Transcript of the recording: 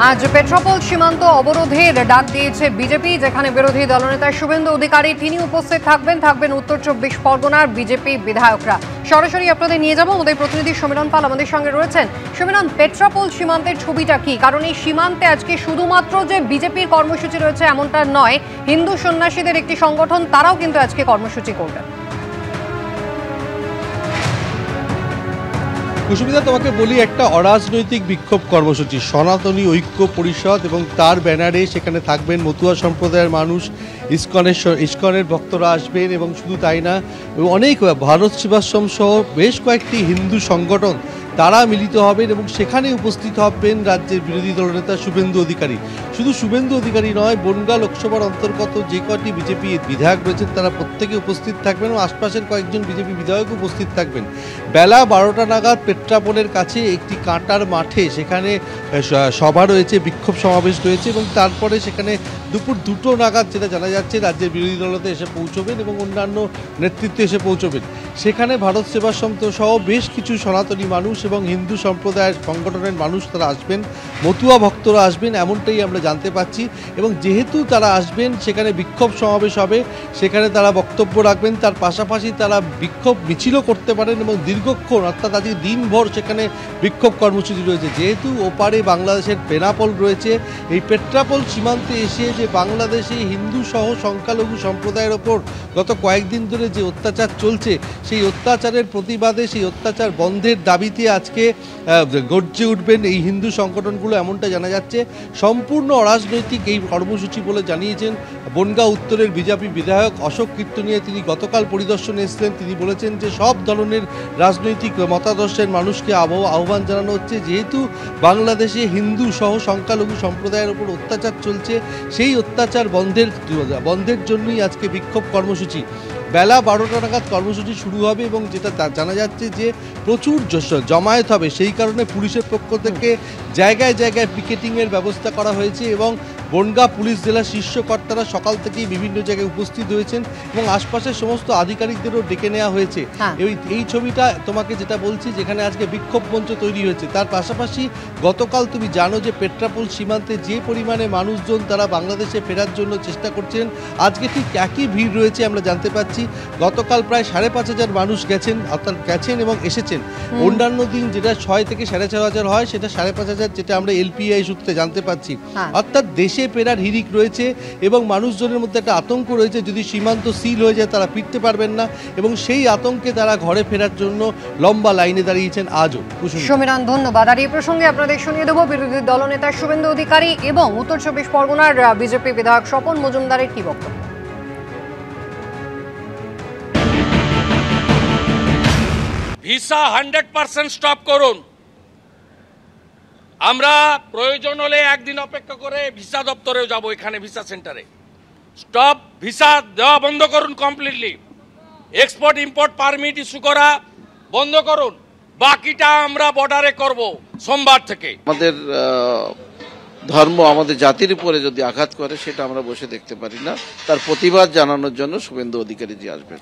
আজ পেট্রাপোল সীমান্ত অবরোধের ডাক দিয়েছে বিজেপি, যেখানে বিরোধী দলনেতা শুভেন্দু অধিকারী তিনি উপস্থিত থাকবেন উত্তর 24 পরগনার বিজেপি বিধায়করা। সরাসরি আপনাদের নিয়ে যাব, আমাদের প্রতিনিধি সমীরণ পাল আমাদের সঙ্গে রয়েছেন। সমীরণ, পেট্রাপোল সীমান্তের ছবিটা কি? কারণ এই সীমান্তে আজকে শুধুমাত্র যে বিজেপির কর্মসূচি রয়েছে এমনটা নয়, হিন্দু সন্ন্যাসীদের একটি সংগঠন তারাও কিন্তু আজকে কর্মসূচি করবেন। কুসুমিতা, তোমাকে বলি, একটা অরাজনৈতিক বিক্ষোভ কর্মসূচি সনাতনী ঐক্য পরিষদ এবং তার ব্যানারে সেখানে থাকবেন মতুয়া সম্প্রদায়ের মানুষ, ইস্কনের ভক্তরা আসবেন এবং শুধু তাই না, অনেক ভারত সেবাশ্রম সহ বেশ কয়েকটি হিন্দু সংগঠন তারা মিলিত হবেন এবং সেখানে উপস্থিত হবেন রাজ্যের বিরোধী দলনেতা শুভেন্দু অধিকারী। শুধু শুভেন্দু অধিকারী নয়, বনগাঁ লোকসভার অন্তর্গত যে কটি বিজেপি বিধায়ক রয়েছেন তারা প্রত্যেকে উপস্থিত থাকবেন এবং আশপাশের কয়েকজন বিজেপি বিধায়ক উপস্থিত থাকবেন। বেলা 12টা নাগাদ পেট্রাপোলের কাছে একটি কাঁটার মাঠে সেখানে সভা রয়েছে, বিক্ষোভ সমাবেশ রয়েছে এবং তারপরে সেখানে দুপুর 2টো নাগাদ যেটা জানা যাচ্ছে রাজ্যের বিরোধী দলনেতা এসে পৌঁছবেন এবং অন্যান্য নেতৃত্ব এসে পৌঁছবেন। সেখানে ভারত সেবাশ্রম সহ বেশ কিছু সনাতনী মানুষ এবং হিন্দু সম্প্রদায়ের সংগঠনের মানুষ তারা আসবেন, মতুয়া ভক্তরা আসবেন, এমনটাই আমরা জানতে পাচ্ছি। এবং যেহেতু তারা আসবেন, সেখানে বিক্ষোভ সমাবেশ হবে, সেখানে তারা বক্তব্য রাখবেন, তার পাশাপাশি তারা বিক্ষোভ মিছিলও করতে পারেন এবং দীর্ঘক্ষণ অর্থাৎ আজকে দিনভর সেখানে বিক্ষোভ কর্মসূচি রয়েছে। যেহেতু ওপারে বাংলাদেশের বেনাপোল রয়েছে, এই পেট্রাপোল সীমান্তে এসে যে বাংলাদেশে হিন্দু সহ সংখ্যালঘু সম্প্রদায়ের ওপর গত কয়েকদিন ধরে যে অত্যাচার চলছে, সেই অত্যাচারের প্রতিবাদে, সেই অত্যাচার বন্ধের দাবিতে আজকে গর্জে উঠবেন এই হিন্দু সংগঠনগুলো, এমনটা জানা যাচ্ছে। সম্পূর্ণ অরাজনৈতিক এই কর্মসূচি বলে জানিয়েছেন বনগাঁ উত্তরের বিজেপি বিধায়ক অশোক কীর্তনিয়া। তিনি গতকাল পরিদর্শনে এসেছিলেন, তিনি বলেছেন যে সব ধরনের রাজনৈতিক মতাদর্শের মানুষকে আহ্বান জানানো হচ্ছে। যেহেতু বাংলাদেশে হিন্দু সহ সংখ্যালঘু সম্প্রদায়ের উপর অত্যাচার চলছে, সেই অত্যাচার বন্ধের জন্যই আজকে বিক্ষোভ কর্মসূচি। বেলা 12টা নাগাদ কর্মসূচি শুরু হবে এবং যেটা জানা যাচ্ছে যে প্রচুর জমায়েত হবে, সেই কারণে পুলিশের পক্ষ থেকে জায়গায় জায়গায় পিকেটিংয়ের ব্যবস্থা করা হয়েছে এবং বনগাঁ পুলিশ জেলার শীর্ষ কর্তারা সকাল থেকেই বিভিন্ন জায়গায় উপস্থিত হয়েছেন এবং আশপাশের সমস্ত আধিকারিকদেরও ডেকে নেওয়া হয়েছে। এই ছবিটা তোমাকে যেটা বলছি, যেখানে আজকে বিক্ষোভ মঞ্চ তৈরি হয়েছে, তার পাশাপাশি গতকাল তুমি জানো যে পেট্রাপোল সীমান্তে যে পরিমাণে মানুষজন তারা বাংলাদেশে ফেরার জন্য চেষ্টা করছেন, আজকে ঠিক একই ভিড় রয়েছে আমরা জানতে পাচ্ছি। গতকাল প্রায় 5,500 মানুষ গেছেন এবং এসেছেন। অন্যান্য দিন যেটা 6 থেকে 6,500 হয়, সেটা 5,500 যেটা আমরা এলপিআই সূত্রে জানতে পাচ্ছি। অর্থাৎ দেশে ফেরার হিড়িক রয়েছে এবং মানুষজনের মধ্যে একটা আতঙ্ক রয়েছে, যদি সীমান্ত সিল হয়ে যায় তারা ফিরতে পারবেন না এবং সেই আতঙ্কে তারা ঘরে ফেরার জন্য লম্বা লাইনে দাঁড়িয়েছেন আজও। সমীরণ, ধন্যবাদ। আর এই প্রসঙ্গে আপনাদের শুনিয়ে দেব বিরোধী দলনেতা শুভেন্দু অধিকারী এবং উত্তর 24 পরগনার বিজেপি বিধায়ক স্বপন মজুমদারের কি বক্তব্য। ভিসা 100% স্টপ করুন। আমরা প্রয়োজন হলে একদিন অপেক্ষা করে ভিসা দপ্তরেও যাব, এখানে ভিসা সেন্টারে। স্টপ ভিসা দেওয়া বন্ধ করুন completely. Export import permit issue করা বন্ধ করুন, বাকিটা আমরা বর্ডারে করব সোমবার থেকে। আমাদের ধর্ম আমাদের জাতির উপরে যদি আঘাত করে, সেটা আমরা বসে দেখতে পারি না। তার প্রতিবাদ জানানোর জন্য শুভেন্দু অধিকারী জি আসবেন।